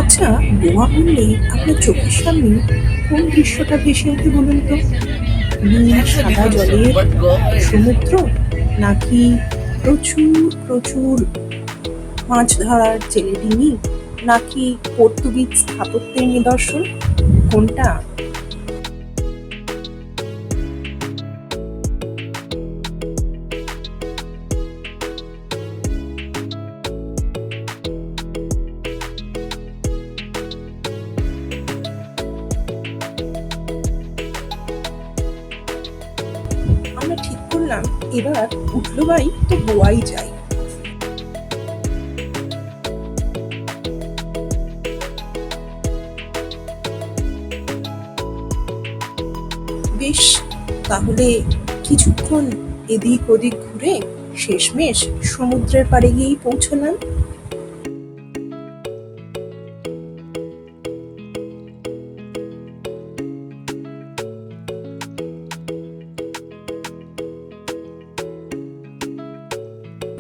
আচ্ছা, গোয়া বললেই আপনার চোখের সামনে কোন দৃশ্যটা ভেসে ওঠে বলুন তো? নীল Actually, সাদা before জলের but Goa is সমুদ্র, নাকি প্রচুর প্রচুর মাছ ধরার জেলেডিঙি, নাকি পর্তুগিজ স্থাপত্যের নিদর্শন? কোনটা? আমরা ঠিক করলাম এবার উঠলো বাই তো গোয়াই যাই। বেশ, তাহলে কিছুক্ষণ এদিক ওদিক ঘুরে শেষমেশ সমুদ্রের পাড়ে গিয়েই পৌঁছলাম।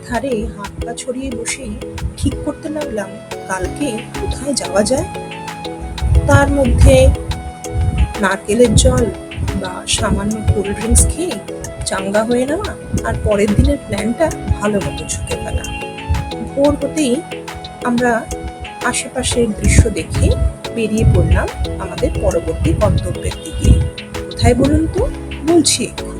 ধারে হাত পা ছড়িয়ে বসেই ঠিক করতে লাগলাম কালকে কোথায় যাওয়া যায়। তার মধ্যে নারকেলের জল বা সামান্য কোল্ড ড্রিঙ্কস খেয়ে চাঙ্গা হয়ে নেওয়া, আর পরের দিনের প্ল্যানটা ভালো মতো ছুঁকে ফেলা। ভোর হতেই আমরা আশেপাশের দৃশ্য দেখে বেরিয়ে পড়লাম আমাদের পরবর্তী গন্তব্যের দিকে। কোথায় বলুন তো? বলছি এক্ষুনি।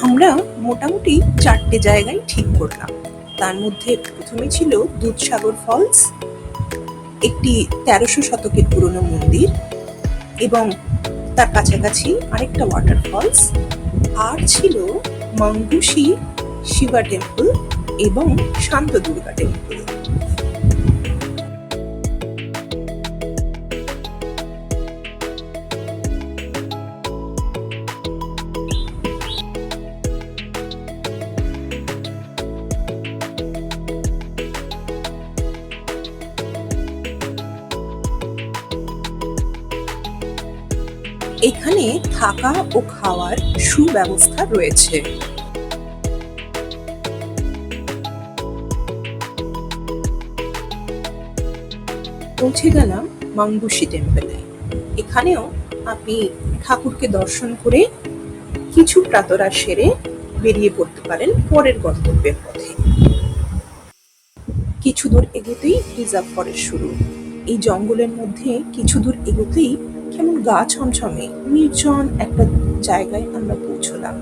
আমরা মোটামুটি 4টে জায়গায় ঠিক করলাম। তার মধ্যে প্রথমে ছিল দুধসাগর ফলস, একটি 1300 শতকের পুরনো মন্দির, এবং তার কাছাকাছি আরেকটা ওয়াটার ফলস। আর ছিল মাঙ্গুশি শিবা টেম্পল এবং শান্ত দুর্গা টেম্পল। এখানে থাকা ও খাওয়ার সুব্যবস্থা রয়েছে। পৌঁছে গেলাম মাঙ্গুশি টেম্পলে। এখানেও আপনি ঠাকুরকে দর্শন করে কিছু প্রাতরাশ সেরে বেরিয়ে পড়তে পারেন পরের গন্তব্যের পথে। কিছু দূর এগোতেই রিজার্ভ ফরেস্ট শুরু। এই জঙ্গলের মধ্যে কিছু দূর এগোতেই কেমন গা ছমছমে নির্জন একটা জায়গায় আমরা পৌঁছলাম।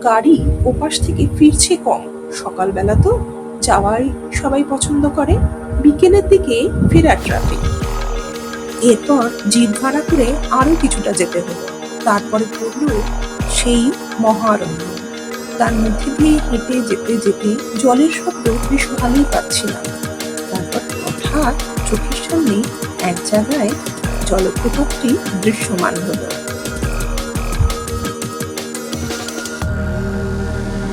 গাড়ি ওপাশ থেকে ফিরছে কম, সকালবেলা তো যাওয়াই সবাই পছন্দ করে, বিকেলের দিকে ফেরার ট্রাফিক। এরপর জিপ ভাড়া করে আরো কিছুটা যেতে হলো। তারপরে পড়লো সেই মহারণ্য। তার মধ্যে দিয়ে হেঁটে যেতে যেতে জলের শব্দ বেশ ভালোই পাচ্ছিলাম। তারপর হঠাৎ চোখের সামনে এক জায়গায় জলপ্রপাতটি দৃশ্যমান হলো।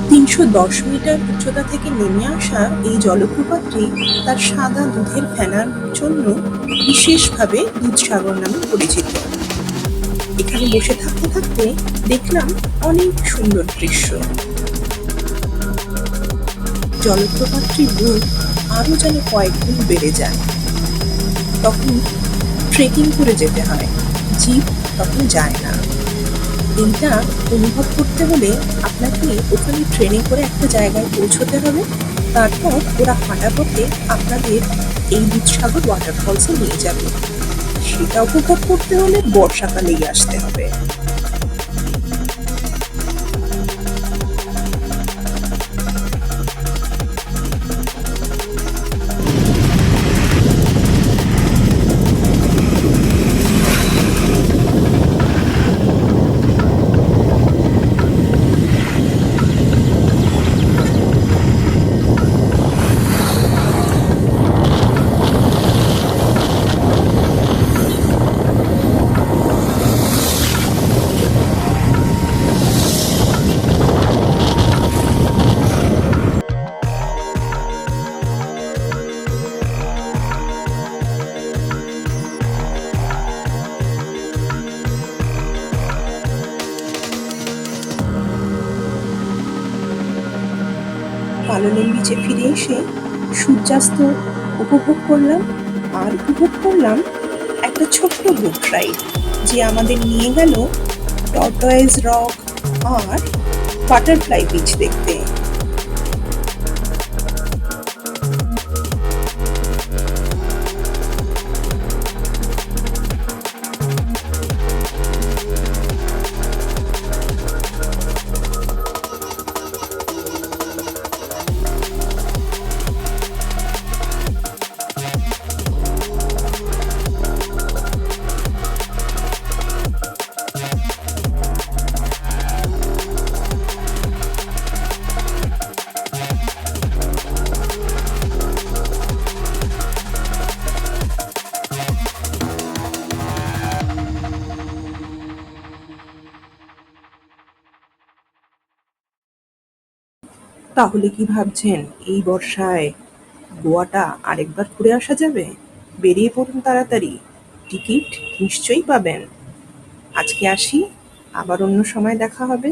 310 মিটার উচ্চতা থেকে নেমে আসা এই জলপ্রপাতটি তার সাদা দুধের ফেনার জন্য বিশেষভাবে দুধসাগর নামে পরিচিত। এখানে বসে থাকতে থাকতে দেখলাম অনেক সুন্দর দৃশ্য। জলপ্রপাতটির রূপ আরো যেন কয়েক গুণ বেড়ে যায়। তখন ট্রেকিং করে যেতে হয়, জিপ তখন যায় না। এইটা অনুভব করতে হলে আপনাকে ওখানে ট্রেনে করে একটা জায়গায় পৌঁছতে হবে। তারপর ওরা হাঁটা পথে আপনাদের এই দুধসাগর ওয়াটারফলসে নিয়ে যাবে। সেটা উপভোগ করতে হলে বর্ষাকালেই আসতে হবে। পালোলেম বিচে ফিরে এসে সূর্যাস্ত উপভোগ করলাম, আর উপভোগ করলাম একটা ছোট্ট বোট রাইড, যে আমাদের নিয়ে গেল টর্টয়েজ রক আর বাটারফ্লাই বিচ দেখতে। তাহলে কি ভাবছেন, এই বর্ষায় গোয়াটা আরেকবার ঘুরে আসা যাবে? বেরিয়ে পড়ুন তাড়াতাড়ি, টিকিট নিশ্চয়ই পাবেন। আজকে আসি, আবার অন্য সময় দেখা হবে।